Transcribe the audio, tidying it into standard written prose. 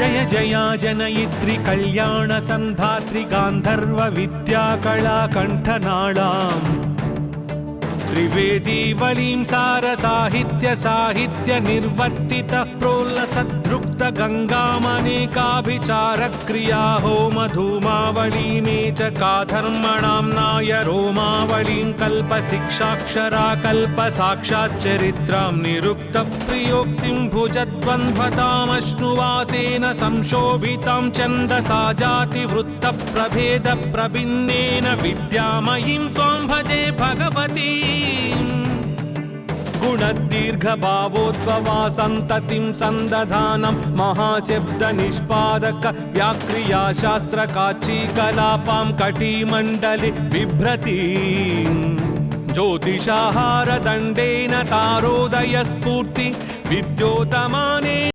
जय जया जनयित्री कल्याण संधात्री गांधर्व विद्याकला कंठनाळाम् त्रिवेदी वलीं सार साहित्य साहित्य निर्वर्तित प्रोल्लसद्रुक्त गंगामनेकाभिचार क्रिया होम धूमावली मे च काधर्मणाम्नाय रोमावलीं कल्प शिक्षाक्षरा कल्प साक्षाच्चरित्रां निरुक्त प्रियोक्तिं भुजद्वन्द्वतामश्नुवासेन संशोभितां छन्दसा जातिवृत्त प्रभेद प्रभिन्नेन विद्यामयीं त्वां भजे भगवती गुणदीर्घ भावोद्भवा संततिं संदधानं महाशब्द निष्पादक व्याक्रिया शास्त्र काची कलापां कटिमण्डले बिभ्रती ज्योतिषाहार दण्डेन तारोदय स्फूर्ति विद्योतमानेन